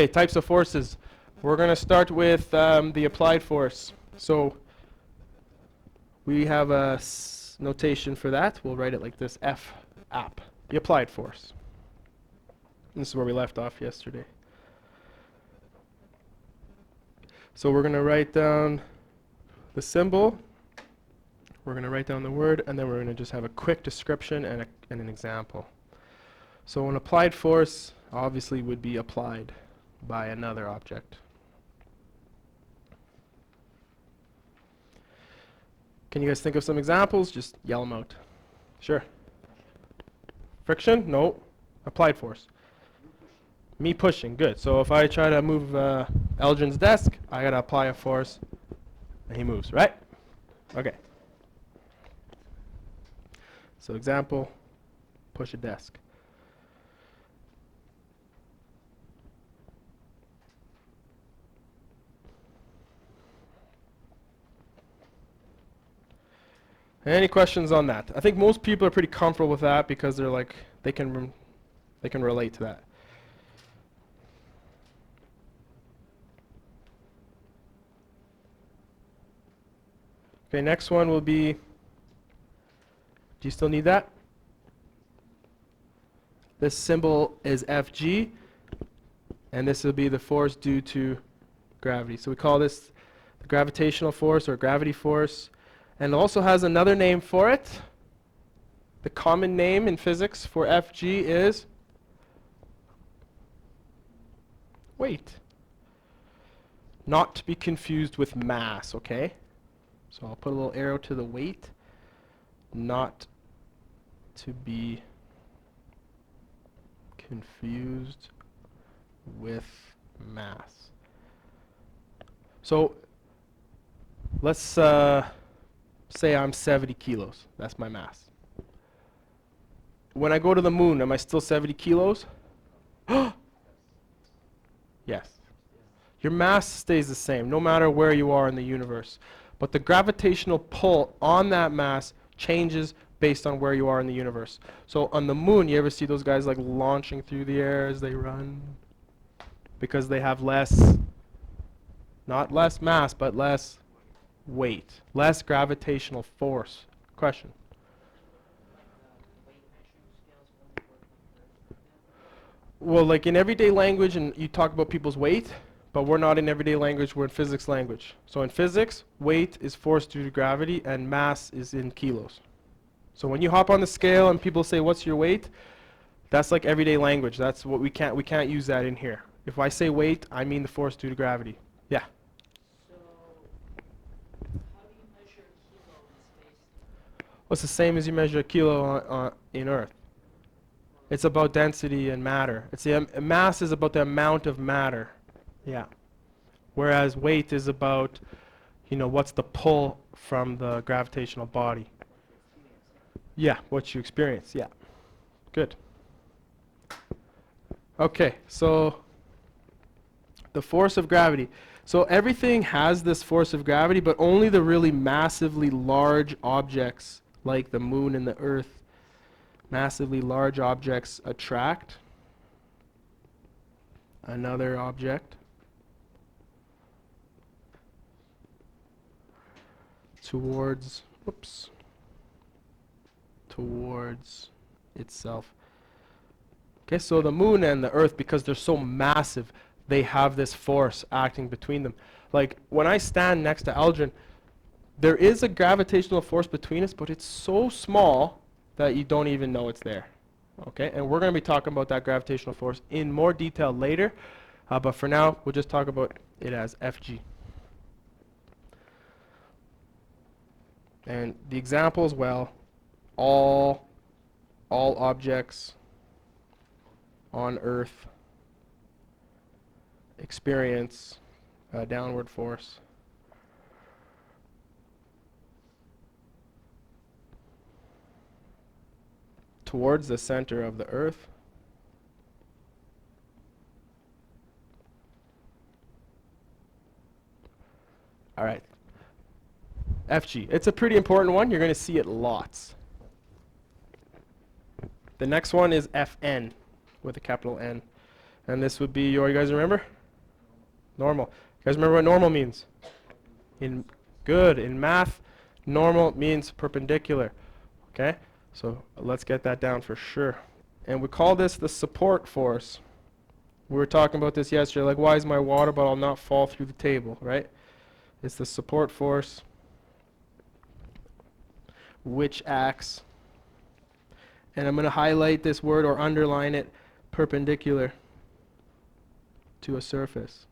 Okay, types of forces. We're going to start with the applied force. So we have a notation for that. We'll write it like this, F, app, the applied force. This is where we left off yesterday. So we're going to write down the symbol, we're going to write down the word, and then we're going to just have a quick description and an example. So an applied force obviously would be applied by another object. Can you guys think of some examples? Just yell them out. Sure. Friction? No. Applied force. Me pushing. Good. So if I try to move Elgin's desk, I gotta apply a force, and he moves, right? Okay. So example, push a desk. Any questions on that? I think most people are pretty comfortable with that because they're like they can relate to that. Okay, next one will be, do you still need that? This symbol is Fg, and this will be the force due to gravity. So we call this the gravitational force or gravity force. And it also has another name for it. The common name in physics for Fg is weight. Not to be confused with mass, okay? So I'll put a little arrow to the weight. Not to be confused with mass. So let's say I'm 70 kilos. That's my mass. When I go to the moon, am I still 70 kilos? Yes. Your mass stays the same no matter where you are in the universe. But the gravitational pull on that mass changes based on where you are in the universe. So on the moon, you ever see those guys like launching through the air as they run? Because they have less, not less mass, but less weight, less gravitational force. Question? Well, like in everyday language, and you talk about people's weight, but we're not in everyday language, we're in physics language. So in physics, weight is force due to gravity, and mass is in kilos. So when you hop on the scale and people say, what's your weight? That's like everyday language. That's what we can't use that in here. If I say weight, I mean the force due to gravity. Yeah? Well, it's the same as you measure a kilo in Earth. It's about density and matter. It's the mass is about the amount of matter. Yeah. Whereas weight is about, what's the pull from the gravitational body. Yeah, what you experience. Yeah. Good. Okay, so the force of gravity. So everything has this force of gravity, but only the really massively large objects like the moon and the earth, massively large objects attract another object towards itself. Okay, so the moon and the earth, because they're so massive, they have this force acting between them. Like when I stand next to Elgin, there is a gravitational force between us, but it's so small that you don't even know it's there. Okay, and we're going to be talking about that gravitational force in more detail later, but for now, we'll just talk about it as Fg. And the examples, well, all objects on Earth experience a downward force towards the center of the Earth. All right. Fg. It's a pretty important one. You're going to see it lots. The next one is Fn with a capital N. And this would be your, you guys remember? Normal. You guys remember what normal means? Good. In math, normal means perpendicular. Okay? So let's get that down for sure. And we call this the support force. We were talking about this yesterday, like why is my water bottle not fall through the table, right? It's the support force which acts, and I'm going to highlight this word or underline it, perpendicular to a surface.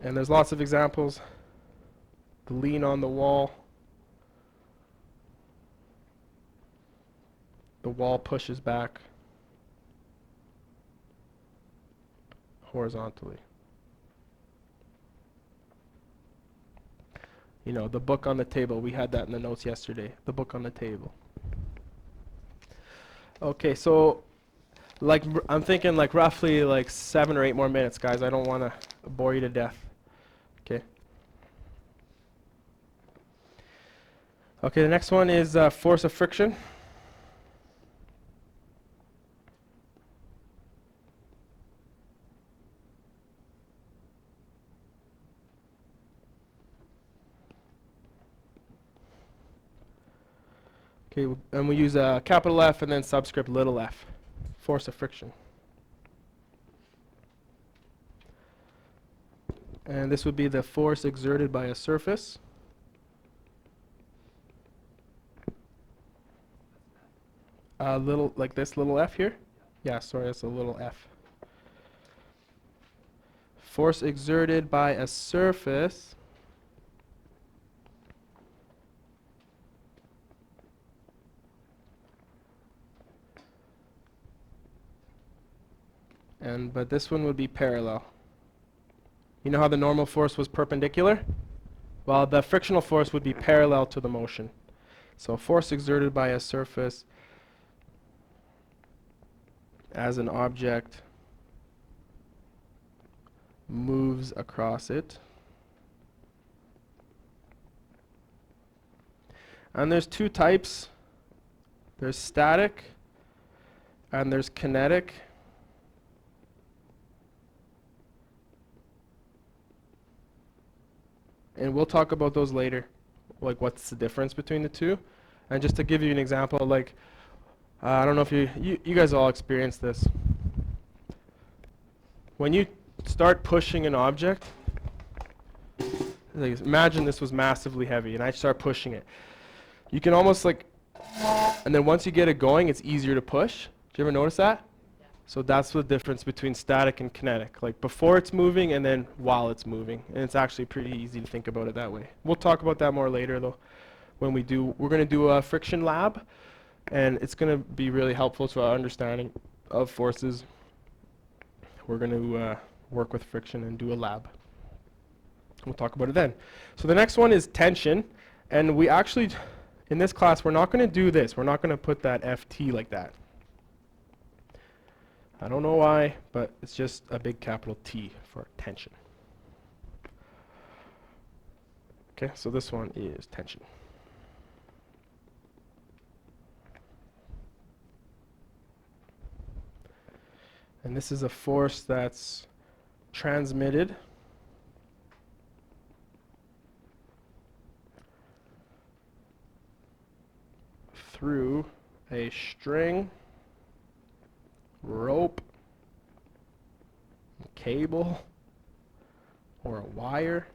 And there's lots of examples. The lean on the wall. The wall pushes back horizontally. You know, the book on the table. We had that in the notes yesterday. The book on the table. Okay, so like I'm thinking like roughly like 7 or 8 more minutes, guys. I don't want to bore you to death. Okay. Okay, the next one is force of friction. Okay, and we use a capital F and then subscript little f. Force of friction. And this would be the force exerted by a surface. Little, like this little f here? Yeah, sorry, that's a little f. Force exerted by a surface but this one would be parallel. You know how the normal force was perpendicular? Well, the frictional force would be parallel to the motion. So force exerted by a surface as an object moves across it. And there's 2 types. There's static and there's kinetic. And we'll talk about those later, like what's the difference between the two. And just to give you an example, like, I don't know if you guys all experienced this. When you start pushing an object, like imagine this was massively heavy and I start pushing it. You can almost like, and then once you get it going, it's easier to push. Do you ever notice that? So that's the difference between static and kinetic, like before it's moving and then while it's moving. And it's actually pretty easy to think about it that way. We'll talk about that more later though. We're going to do a friction lab, and it's going to be really helpful to our understanding of forces. We're going to work with friction and do a lab. We'll talk about it then. So the next one is tension, and we actually, in this class, we're not going to do this. We're not going to put that FT like that. I don't know why, but it's just a big capital T for tension. Okay, so this one is tension. And this is a force that's transmitted through a string, rope, cable, or a wire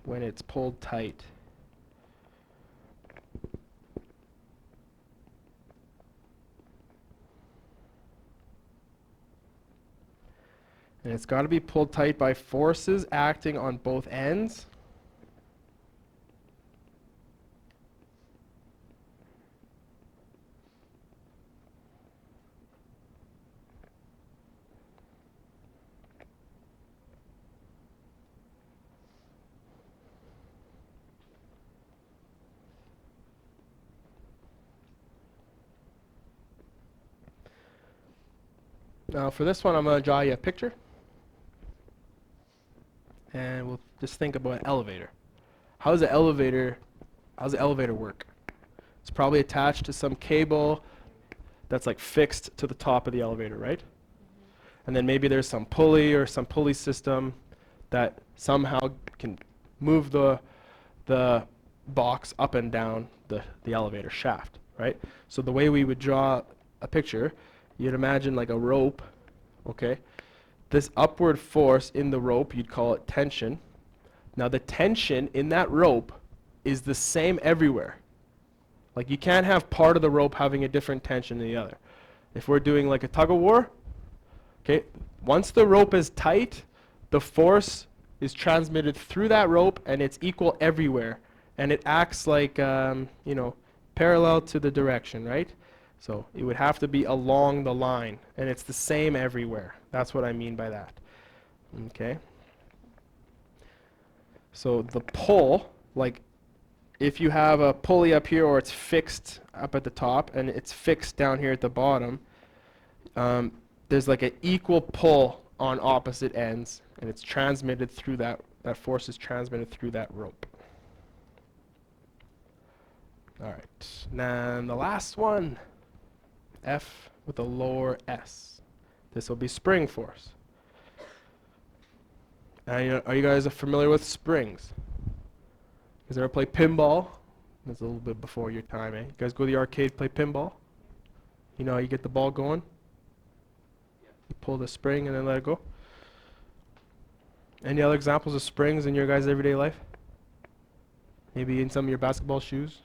when it's pulled tight. And it's got to be pulled tight by forces acting on both ends. Now for this one, I'm going to draw you a picture. And we'll just think about an elevator. how's the elevator work? It's probably attached to some cable that's like fixed to the top of the elevator, right? And then maybe there's some pulley or some pulley system that somehow can move the box up and down the elevator shaft, right? So the way we would draw a picture, you'd imagine like a rope, okay? This upward force in the rope, you'd call it tension. Now the tension in that rope is the same everywhere. Like you can't have part of the rope having a different tension than the other. If we're doing like a tug of war, okay, once the rope is tight, the force is transmitted through that rope and it's equal everywhere. And it acts like, you know, parallel to the direction, right? So it would have to be along the line, and it's the same everywhere. That's what I mean by that. Okay? So the pull, like if you have a pulley up here or it's fixed up at the top and it's fixed down here at the bottom, there's like an equal pull on opposite ends, and it's transmitted through that force is transmitted through that rope. All right, then the last one, F with a lower s. This will be spring force. Are you guys familiar with springs? You guys ever play pinball? That's a little bit before your time, eh? You guys go to the arcade, play pinball? You know how you get the ball going? You pull the spring and then let it go. Any other examples of springs in your guys' everyday life? Maybe in some of your basketball shoes?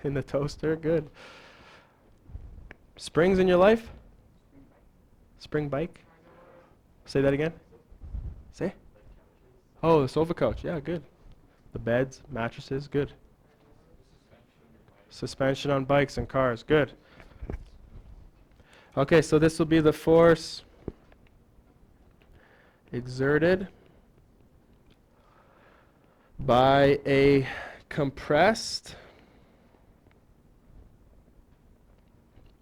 In the toaster, good. Springs in your life? Spring bike? Say that again. Say? Oh, the sofa couch. Yeah, good. The beds, mattresses, good. Suspension on bikes and cars, good. Okay, so this will be the force exerted by a compressed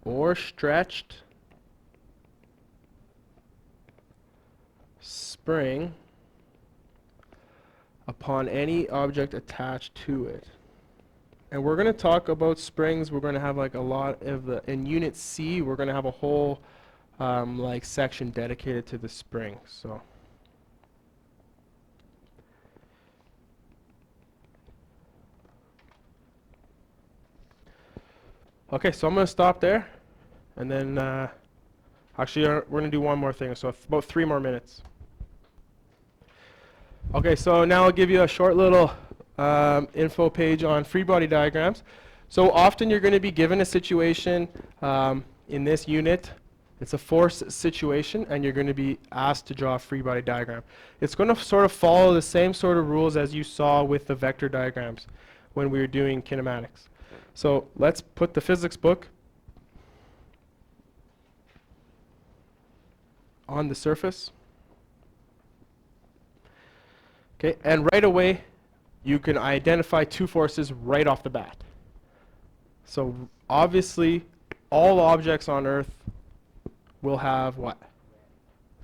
or stretched spring upon any object attached to it. And we're going to talk about springs. We're going to have like a lot of the, in Unit C, we're going to have a whole like section dedicated to the spring. So okay, so I'm going to stop there, and then actually we're going to do one more thing, so about 3 more minutes. Okay, so now I'll give you a short little info page on free body diagrams. So often you're going to be given a situation in this unit. It's a force situation, and you're going to be asked to draw a free body diagram. It's going to sort of follow the same sort of rules as you saw with the vector diagrams when we were doing kinematics. So let's put the physics book on the surface. Okay, and right away you can identify 2 forces right off the bat. So obviously all objects on Earth will have what?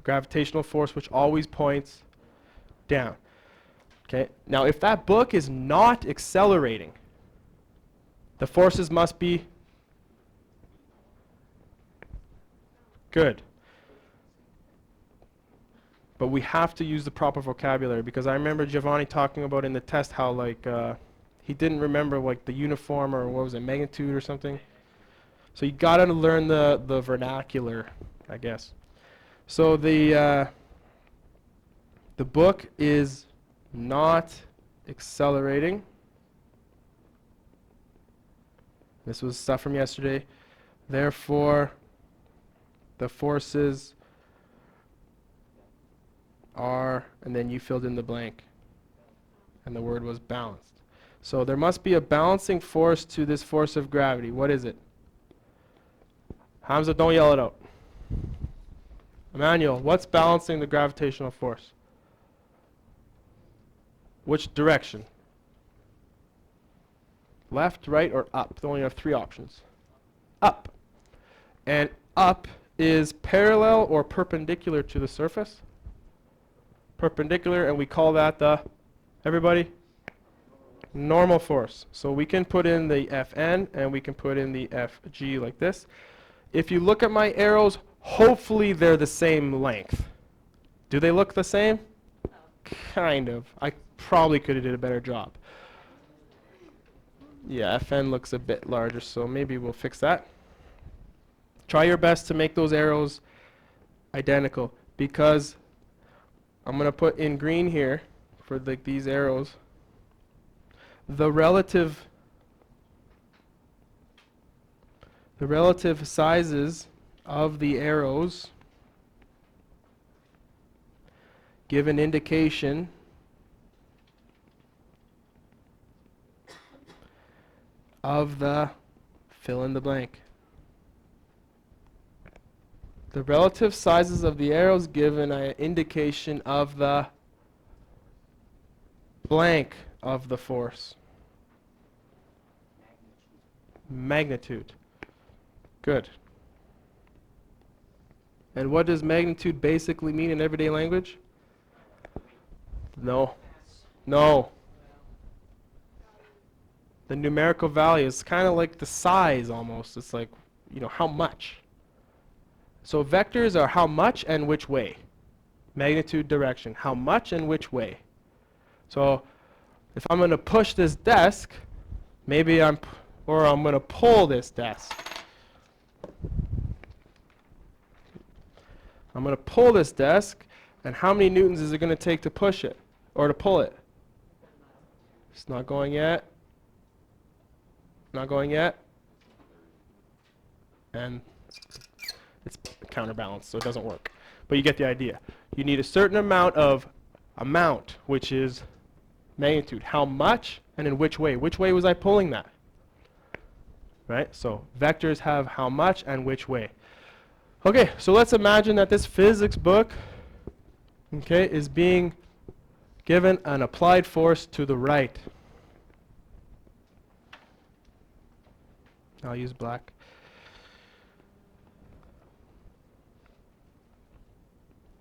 Gravitational force, which always points down. Okay, now if that book is not accelerating, the forces must be good. But we have to use the proper vocabulary, because I remember Giovanni talking about in the test how like he didn't remember like the uniform, or what was it, magnitude or something. So you gotta learn the vernacular, I guess. So the book is not accelerating. This was stuff from yesterday. Therefore, the forces are, and then you filled in the blank. And the word was balanced. So there must be a balancing force to this force of gravity. What is it? Hamza, don't yell it out. Emmanuel, what's balancing the gravitational force? Which direction? Left, right, or up? You only have 3 options. Up. And up is parallel or perpendicular to the surface? perpendicular, and we call that the, everybody? Normal force. So we can put in the Fn and we can put in the Fg like this. If you look at my arrows, hopefully they're the same length. Do they look the same? Kind of. I probably could have did a better job. Yeah, Fn looks a bit larger, so maybe we'll fix that. Try your best to make those arrows identical, because I'm going to put in green here for these arrows. The relative sizes of the arrows give an indication of the fill in the blank. The relative sizes of the arrows give an indication of the blank of the force. Magnitude. Good. And what does magnitude basically mean in everyday language? No. No. The numerical value is kind of like the size almost. It's like, you know, how much. So vectors are how much and which way. Magnitude, direction. How much and which way. So if I'm going to push this desk, maybe I'm going to pull this desk. I'm going to pull this desk, and how many newtons is it going to take to push it or to pull it? It's not going yet. Not going yet. And it's counterbalanced, so it doesn't work. But you get the idea. You need a certain amount, which is magnitude. How much and in which way? Which way was I pulling that? Right? So vectors have how much and which way. Okay, so let's imagine that this physics book, okay, is being given an applied force to the right. I'll use black.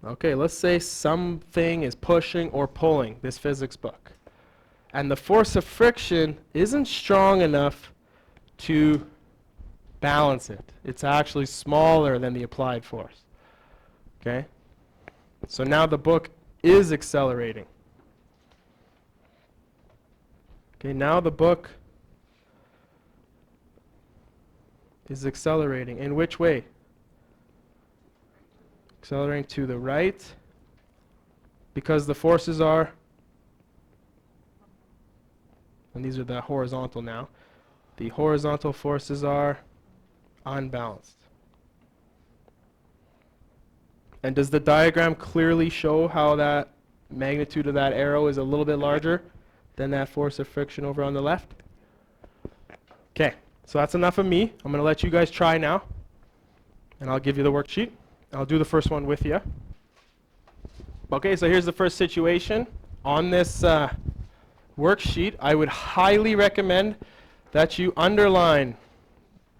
Okay, let's say something is pushing or pulling this physics book. And the force of friction isn't strong enough to balance it. It's actually smaller than the applied force. Okay? So now the book is accelerating. Okay, now the book is accelerating. In which way? Accelerating to the right, because the forces are, and these are the horizontal now, the horizontal forces are unbalanced. And does the diagram clearly show how that magnitude of that arrow is a little bit larger than that force of friction over on the left? Okay, so that's enough of me. I'm going to let you guys try now, and I'll give you the worksheet. I'll do the first one with you. Okay, so here's the first situation. On this worksheet, I would highly recommend that you underline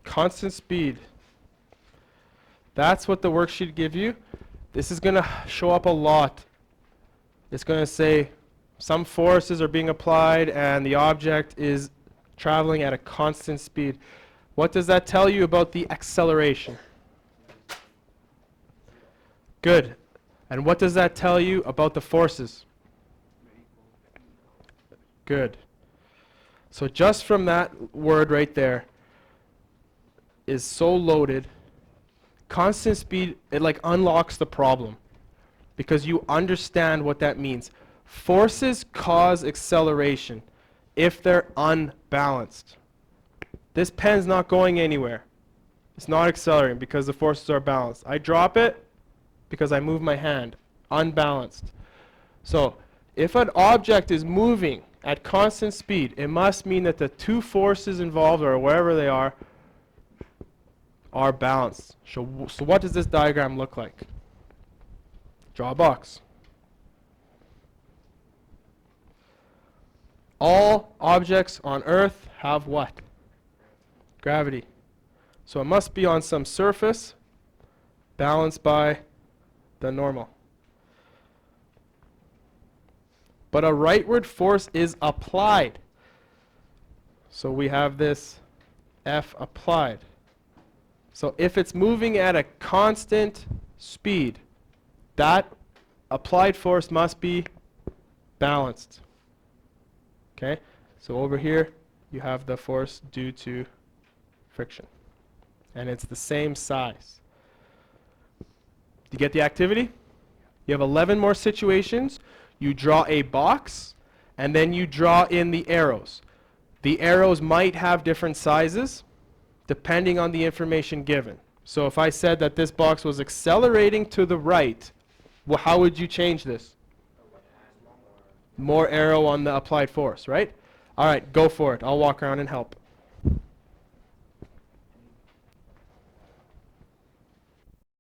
constant speed. That's what the worksheet gives you. This is going to show up a lot. It's going to say some forces are being applied and the object is traveling at a constant speed. What does that tell you about the acceleration? Good. And what does that tell you about the forces? Good. So just from that word right there is so loaded. Constant speed, it like unlocks the problem because you understand what that means. Forces cause acceleration if they're unbalanced. This pen's not going anywhere. It's not accelerating because the forces are balanced. I drop it because I move my hand, unbalanced. So if an object is moving at constant speed, it must mean that the two forces involved, or wherever they are balanced. So what does this diagram look like? Draw a box. All objects on Earth have what? Gravity. So it must be on some surface balanced by the normal. but a rightward force is applied. So we have this F applied. So if it's moving at a constant speed, that applied force must be balanced. Okay? So over here, you have the force due to friction. And it's the same size. Do you get the activity? You have 11 more situations. You draw a box, and then you draw in the arrows. The arrows might have different sizes depending on the information given. So if I said that this box was accelerating to the right, well, how would you change this? More arrow on the applied force, right? All right, go for it. I'll walk around and help.